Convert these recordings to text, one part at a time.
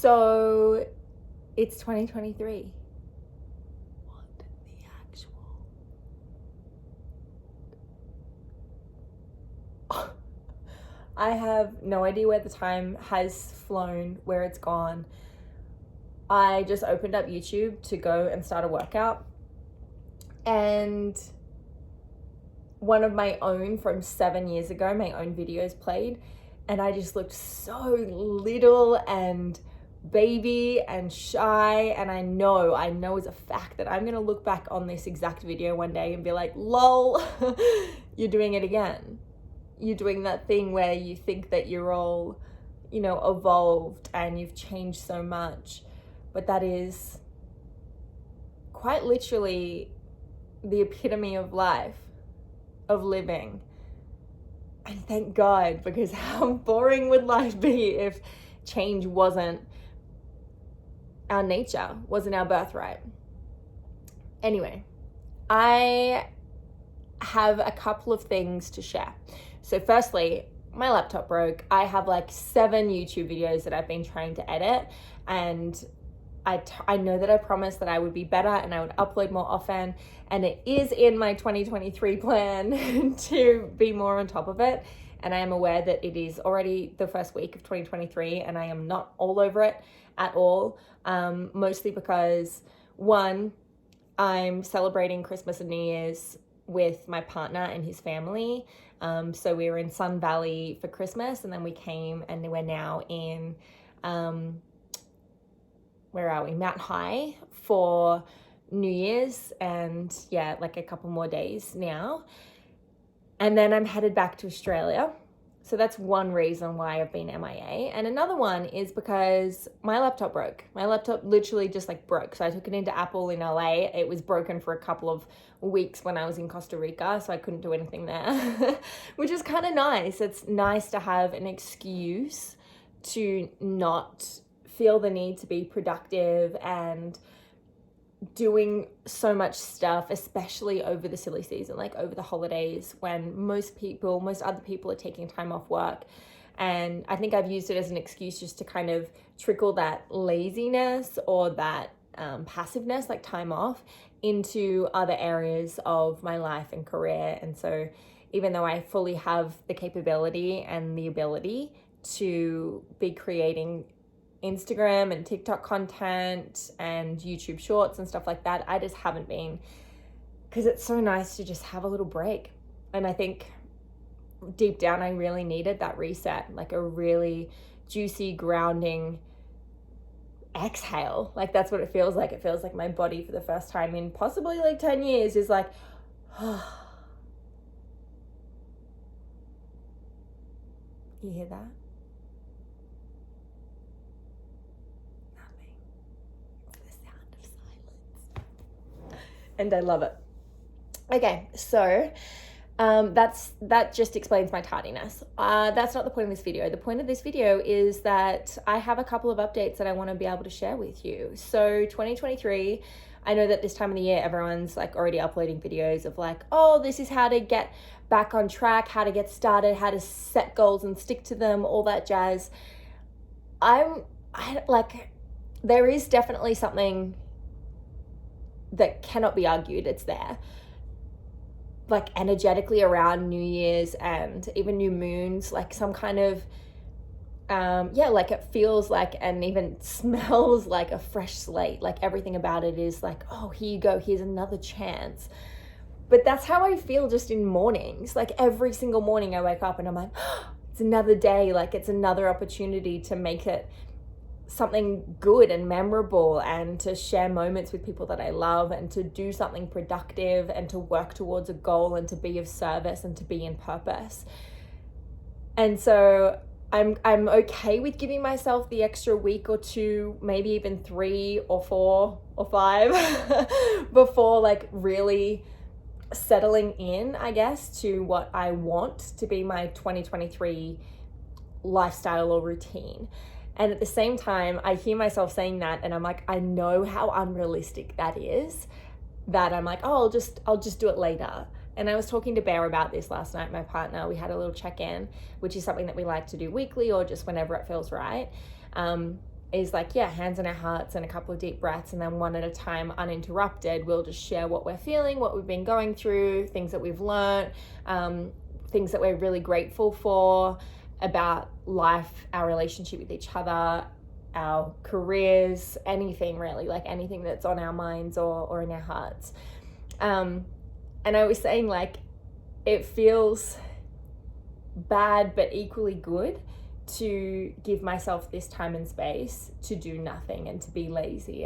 So it's 2023. What the actual? I have no idea where the time has flown, where it's gone. I just opened up YouTube to go and start a workout, and one of my own from 7 years ago, my own videos played, and I just looked so little and baby and shy, and I know as a fact that I'm gonna look back on this exact video one day and be like, lol, you're doing it again. You're doing that thing where you think that you're all, evolved and you've changed so much, but that is quite literally the epitome of life, of living. And thank God, because how boring would life be if change wasn't our nature, wasn't our birthright? Anyway, I have a couple of things to share. So firstly, my laptop broke. I have like 7 YouTube videos that I've been trying to edit, and I know that I promised that I would be better and I would upload more often, and it is in my 2023 plan to be more on top of it. And I am aware that it is already the first week of 2023 and I am not all over it at all, mostly because, one, I'm celebrating Christmas and New Year's with my partner and his family. So we were in Sun Valley for Christmas, and then we came and we're now in, where are we? Mount High for New Year's, and yeah, like a couple more days now. And then I'm headed back to Australia. So that's one reason why I've been MIA. And another one is because my laptop broke. My laptop literally just like broke. So I took it into Apple in LA. It was broken for a couple of weeks when I was in Costa Rica, so I couldn't do anything there, which is kind of nice. It's nice to have an excuse to not feel the need to be productive and doing so much stuff, especially over the silly season, like over the holidays, when most other people are taking time off work. And I think I've used it as an excuse just to kind of trickle that laziness or that passiveness, like time off, into other areas of my life and career. And so even though I fully have the capability and the ability to be creating Instagram and TikTok content and YouTube shorts and stuff like that, I just haven't been, because it's so nice to just have a little break. And I think deep down I really needed that reset, like a really juicy, grounding exhale. Like that's what it feels like. It feels like my body for the first time in possibly like 10 years is like, you hear that? And I love it. Okay, so that just explains my tardiness. That's not the point of this video. The point of this video is that I have a couple of updates that I want to be able to share with you. So 2023, I know that this time of the year, everyone's like already uploading videos of like, oh, this is how to get back on track, how to get started, how to set goals and stick to them, all that jazz. There is definitely something that cannot be argued. It's there, like energetically around New Year's and even new moons, like some kind of like it feels like and even smells like a fresh slate. Like everything about it is like, oh, here you go, here's another chance. But that's how I feel just in mornings. Like every single morning I wake up and I'm like, oh, it's another day, like it's another opportunity to make it something good and memorable, and to share moments with people that I love, and to do something productive, and to work towards a goal, and to be of service, and to be in purpose. And so I'm okay with giving myself the extra week or 2, maybe even 3 or 4 or 5 before like really settling in, I guess, to what I want to be my 2023 lifestyle or routine. And at the same time, I hear myself saying that and I'm like, I know how unrealistic that is, that I'm like, oh, I'll just do it later. And I was talking to Bear about this last night, my partner. We had a little check-in, which is something that we like to do weekly or just whenever it feels right. is like, yeah, hands on our hearts and a couple of deep breaths, and then one at a time, uninterrupted, we'll just share what we're feeling, what we've been going through, things that we've learned, things that we're really grateful for about life, our relationship with each other, our careers, anything really, like anything that's on our minds or in our hearts. And I was saying, like, it feels bad but equally good to give myself this time and space to do nothing and to be lazy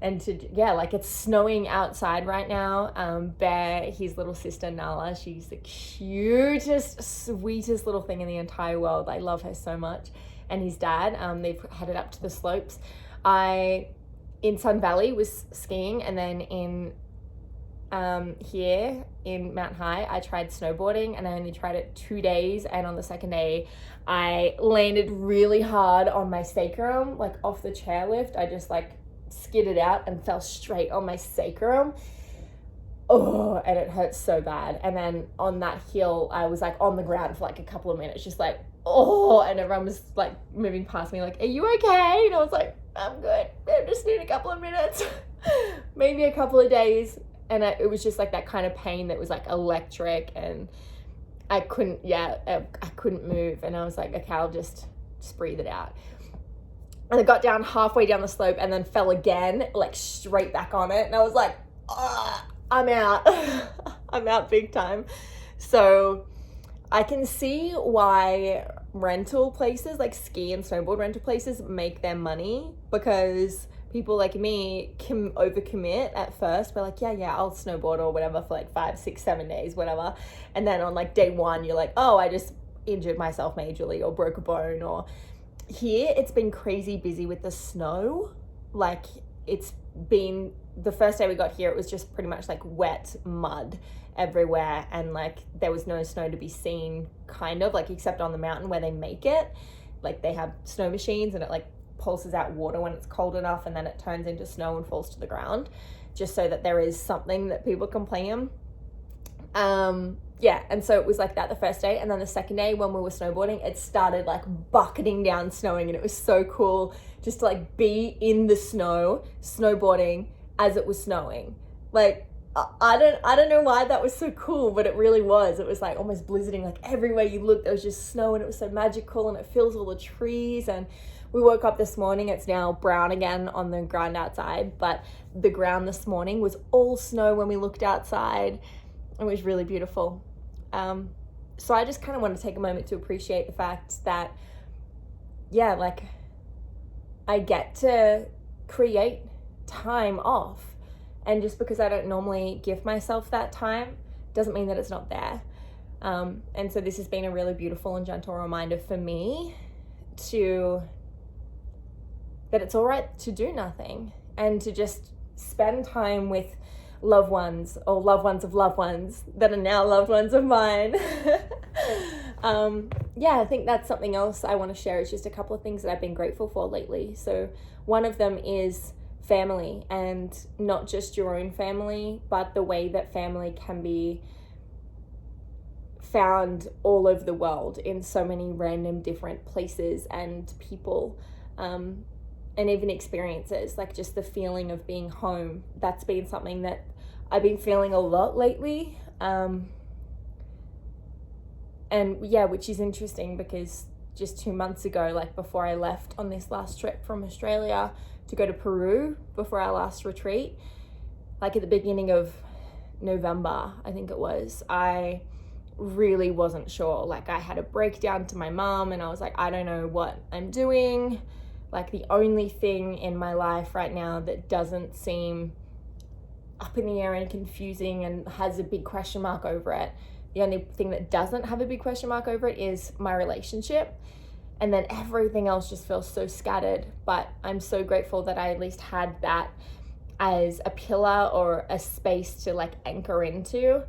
and to, yeah, like, it's snowing outside right now. Bear, his little sister Nala, she's the cutest, sweetest little thing in the entire world. I love her so much. And his dad, they've headed up to the slopes. I, in Sun Valley, was skiing, and then in here in Mount High, I tried snowboarding, and I only tried it 2 days, and on the second day I landed really hard on my sacrum, like off the chairlift. I just like skidded out and fell straight on my sacrum. Oh, and it hurt so bad. And then on that hill, I was like on the ground for like a couple of minutes, just like, oh, and everyone was like moving past me like, are you okay? And I was like, I'm good, I just need a couple of minutes, maybe a couple of days. And it was just like that kind of pain that was like electric, and I couldn't move. And I was like, okay, I'll just breathe it out. And I got down halfway down the slope and then fell again, like straight back on it. And I was like, I'm out. I'm out big time. So I can see why rental places, like ski and snowboard rental places, make their money, because people like me can overcommit at first. We're like, yeah, I'll snowboard or whatever for like 5, 6, 7 days, whatever. And then on like day one, you're like, oh, I just injured myself majorly or broke a bone. Or here, it's been crazy busy with the snow. Like, it's been, the first day we got here, it was just pretty much like wet mud everywhere, and like there was no snow to be seen, kind of, like, except on the mountain where they make it. Like, they have snow machines, and it like pulses out water when it's cold enough, and then it turns into snow and falls to the ground, just so that there is something that people can play in. Yeah, and so it was like that the first day, and then the second day when we were snowboarding, it started like bucketing down snowing, and it was so cool just to like be in the snow snowboarding as it was snowing. Like, I don't know why that was so cool, but it really was. It was like almost blizzarding, like everywhere you looked there was just snow, and it was so magical, and it fills all the trees. And we woke up this morning, it's now brown again on the ground outside, but the ground this morning was all snow when we looked outside. It was really beautiful. So I just kind of want to take a moment to appreciate the fact that, yeah, like, I get to create time off. And just because I don't normally give myself that time doesn't mean that it's not there. And so this has been a really beautiful and gentle reminder for me that it's all right to do nothing, and to just spend time with loved ones, or loved ones of loved ones that are now loved ones of mine. Yeah, I think that's something else I want to share. It's just a couple of things that I've been grateful for lately. So one of them is family, and not just your own family, but the way that family can be found all over the world in so many random different places and people, and even experiences, like just the feeling of being home. That's been something that I've been feeling a lot lately. And yeah, which is interesting because just 2 months ago, like before I left on this last trip from Australia to go to Peru before our last retreat, like at the beginning of November, I think it was, I really wasn't sure. Like, I had a breakdown to my mom, and I was like, I don't know what I'm doing. Like, the only thing in my life right now that doesn't seem up in the air and confusing and has a big question mark over it, the only thing that doesn't have a big question mark over it is my relationship. And then everything else just feels so scattered. But I'm so grateful that I at least had that as a pillar or a space to like anchor into.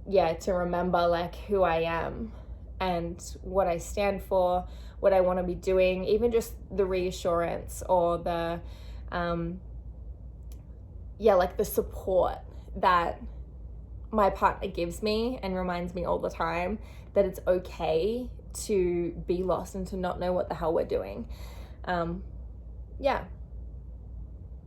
Yeah, to remember like who I am and what I stand for, what I want to be doing, even just the reassurance or the, like the support that my partner gives me and reminds me all the time that it's okay to be lost and to not know what the hell we're doing. Yeah.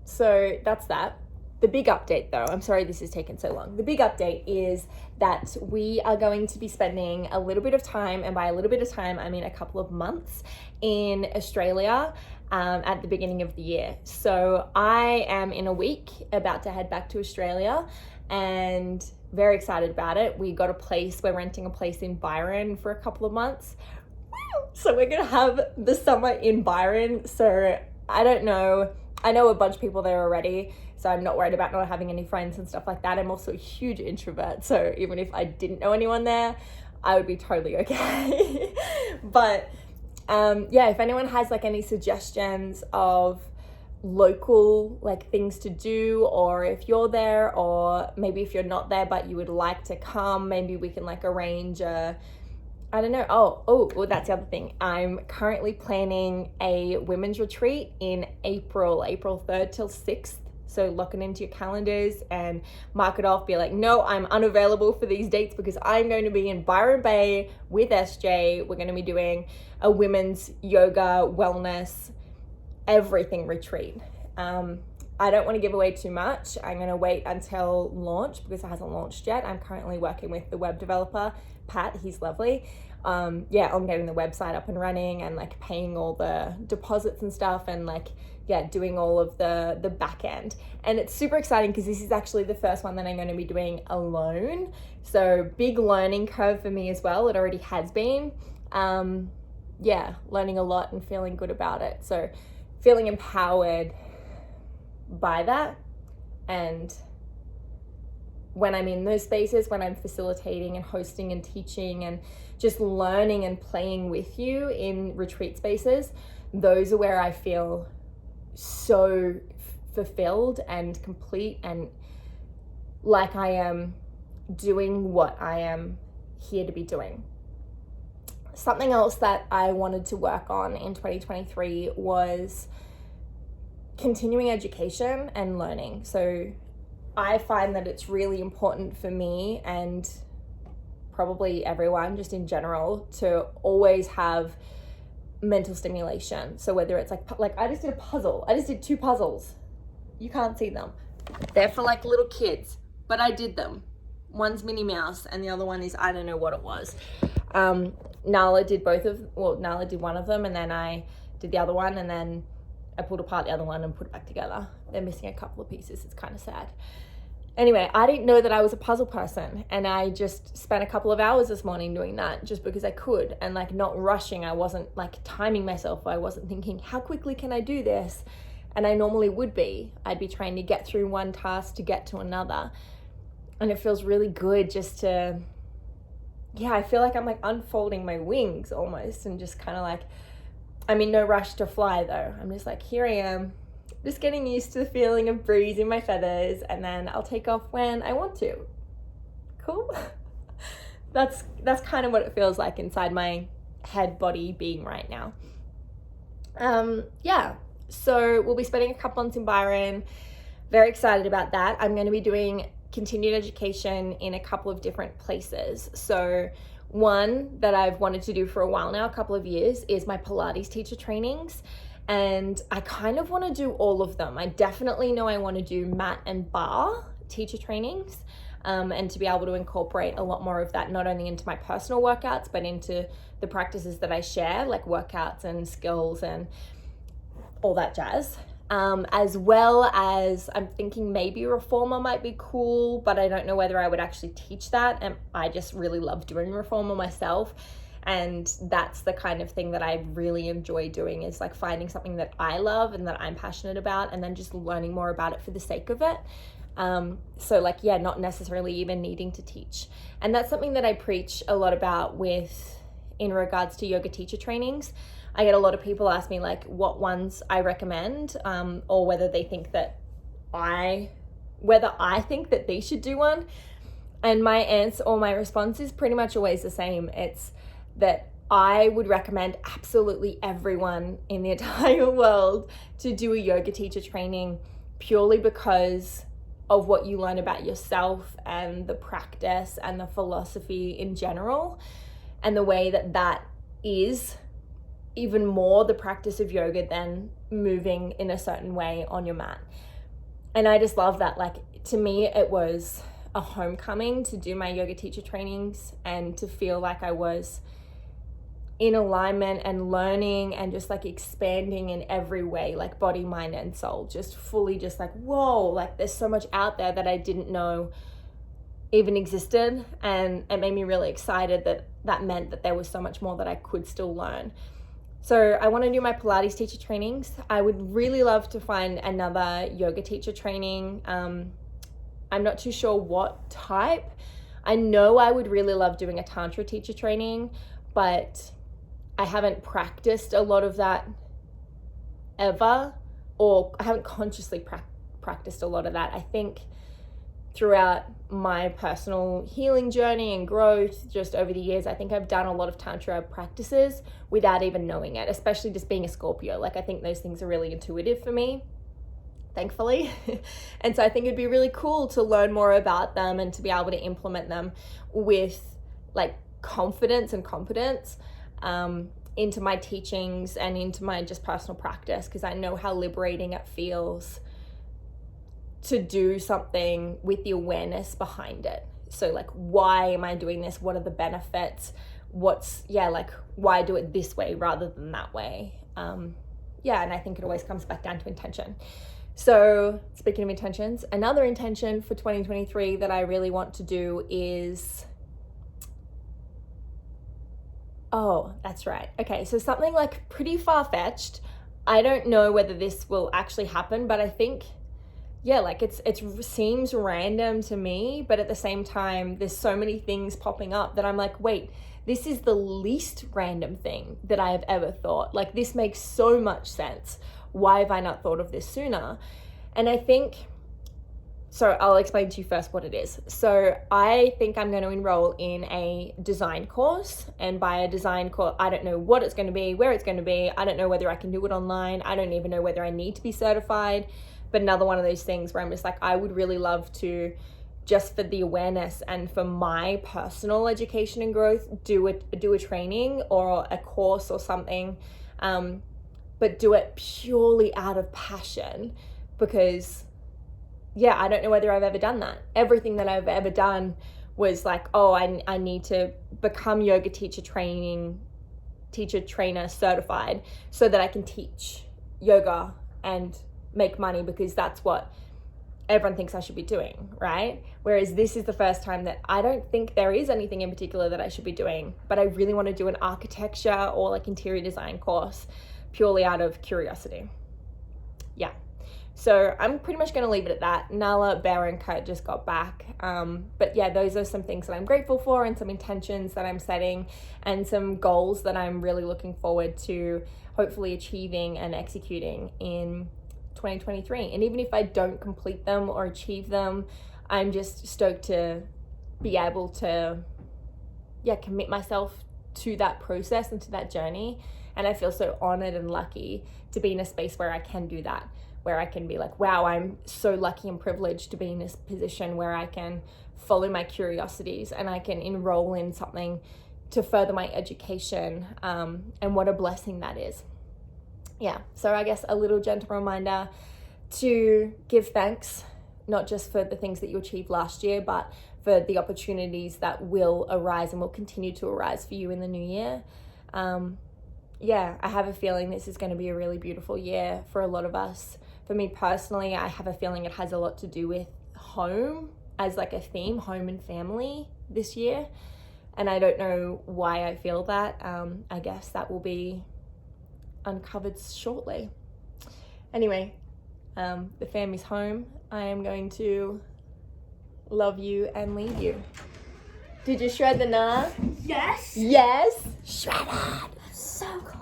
So that's that. The big update though, I'm sorry this has taken so long. The big update is that we are going to be spending a little bit of time, and by a little bit of time, I mean a couple of months in Australia at the beginning of the year. So I am in a week about to head back to Australia and very excited about it. We're renting a place in Byron for a couple of months. So we're gonna have the summer in Byron. So I don't know. I know a bunch of people there already, so I'm not worried about not having any friends and stuff like that. I'm also a huge introvert, so even if I didn't know anyone there, I would be totally okay. But yeah, if anyone has like any suggestions of local like things to do, or if you're there, or maybe if you're not there but you would like to come, maybe we can like arrange I don't know. Oh, that's the other thing. I'm currently planning a women's retreat in April 3rd till 6th. So lock it into your calendars and mark it off. Be like, no, I'm unavailable for these dates because I'm going to be in Byron Bay with SJ. We're going to be doing a women's yoga, wellness, everything retreat. I don't want to give away too much. I'm going to wait until launch because it hasn't launched yet. I'm currently working with the web developer, Pat. He's lovely. I'm getting the website up and running and like paying all the deposits and stuff, and like, doing all of the back end. And it's super exciting because this is actually the first one that I'm going to be doing alone. So big learning curve for me as well. It already has been. Learning a lot and feeling good about it. So feeling empowered by that. And when I'm in those spaces, when I'm facilitating and hosting and teaching and just learning and playing with you in retreat spaces, those are where I feel so fulfilled and complete and like I am doing what I am here to be doing. Something else that I wanted to work on in 2023 was continuing education and learning. So I find that it's really important for me and probably everyone just in general to always have mental stimulation. So whether it's like I just did a puzzle. I just did 2 puzzles. You can't see them. They're for like little kids, but I did them. One's Minnie Mouse and the other one is, I don't know what it was. Nala did Nala did one of them and then I did the other one, and then I pulled apart the other one and put it back together. They're missing a couple of pieces. It's kind of sad. Anyway, I didn't know that I was a puzzle person, and I just spent a couple of hours this morning doing that just because I could, and like not rushing. I wasn't like timing myself. I wasn't thinking, how quickly can I do this? And I normally would be. I'd be trying to get through one task to get to another. And it feels really good just to, I feel like I'm like unfolding my wings almost, and just kind of like, I'm in no rush to fly though. I'm just like, here I am, just getting used to the feeling of breeze in my feathers, and then I'll take off when I want to. Cool. That's kind of what it feels like inside my head, body, being right now. So we'll be spending a couple months in Byron. Very excited about that. I'm going to be doing continued education in a couple of different places. So one that I've wanted to do for a while now, a couple of years, is my Pilates teacher trainings. And I kind of want to do all of them. I definitely know I want to do mat and bar teacher trainings, and to be able to incorporate a lot more of that, not only into my personal workouts, but into the practices that I share, like workouts and skills and all that jazz. As well as I'm thinking maybe reformer might be cool, but I don't know whether I would actually teach that. And I just really love doing reformer myself. And that's the kind of thing that I really enjoy doing, is like finding something that I love and that I'm passionate about, and then just learning more about it for the sake of it. Not necessarily even needing to teach. And that's something that I preach a lot about in regards to yoga teacher trainings. I get a lot of people ask me like what ones I recommend, or whether I think that they should do one. And my answer or my response is pretty much always the same. It's that I would recommend absolutely everyone in the entire world to do a yoga teacher training, purely because of what you learn about yourself and the practice and the philosophy in general, and the way that is even more the practice of yoga than moving in a certain way on your mat. And I just love that. Like, to me, it was a homecoming to do my yoga teacher trainings and to feel like I was in alignment and learning and just like expanding in every way, like body, mind, and soul, just fully just like, whoa, like there's so much out there that I didn't know even existed. And it made me really excited that meant that there was so much more that I could still learn. So I want to do my Pilates teacher trainings. I would really love to find another yoga teacher training. I'm not too sure what type. I know I would really love doing a Tantra teacher training, but I haven't practiced a lot of that ever, or I haven't consciously practiced a lot of that. I think throughout my personal healing journey and growth just over the years, I think I've done a lot of Tantra practices without even knowing it, especially just being a Scorpio. Like, I think those things are really intuitive for me, thankfully. And so I think it'd be really cool to learn more about them and to be able to implement them with like confidence and competence into my teachings and into my just personal practice, because I know how liberating it feels to do something with the awareness behind it. So like, why am I doing this? What are the benefits? Why do it this way rather than that way? And I think it always comes back down to intention. So speaking of intentions, another intention for 2023 that I really want to do is, oh, that's right. Okay, so something like pretty far-fetched. I don't know whether this will actually happen, but I think, it seems random to me, but at the same time, there's so many things popping up that I'm like, wait, this is the least random thing that I have ever thought. Like, this makes so much sense. Why have I not thought of this sooner? And I think, so I'll explain to you first what it is. So I think I'm going to enroll in a design course, and by a design course, I don't know what it's going to be, where it's going to be. I don't know whether I can do it online. I don't even know whether I need to be certified. But another one of those things where I'm just like, I would really love to, just for the awareness and for my personal education and growth, do a training or a course or something, but do it purely out of passion, because I don't know whether I've ever done that. Everything that I've ever done was like, oh, I need to become yoga teacher trainer certified so that I can teach yoga and make money, because that's what everyone thinks I should be doing, right? Whereas this is the first time that I don't think there is anything in particular that I should be doing, but I really want to do an architecture or like interior design course purely out of curiosity. Yeah. So I'm pretty much going to leave it at that. Nala, Bear, and Kurt just got back. But yeah, those are some things that I'm grateful for, and some intentions that I'm setting, and some goals that I'm really looking forward to hopefully achieving and executing in 2023. And even if I don't complete them or achieve them, I'm just stoked to be able to commit myself to that process and to that journey. And I feel so honored and lucky to be in a space where I can do that, where I can be like, wow, I'm so lucky and privileged to be in this position where I can follow my curiosities and I can enroll in something to further my education, and what a blessing that is. Yeah, so I guess a little gentle reminder to give thanks, not just for the things that you achieved last year, but for the opportunities that will arise and will continue to arise for you in the new year. I have a feeling this is going to be a really beautiful year for a lot of us. For me personally, I have a feeling it has a lot to do with home as like a theme, home and family this year. And I don't know why I feel that. I guess that will be uncovered shortly. Anyway, the family's home. I am going to love you and leave you. Did you shred the nut? Yes. Yes. Shred it. So cool.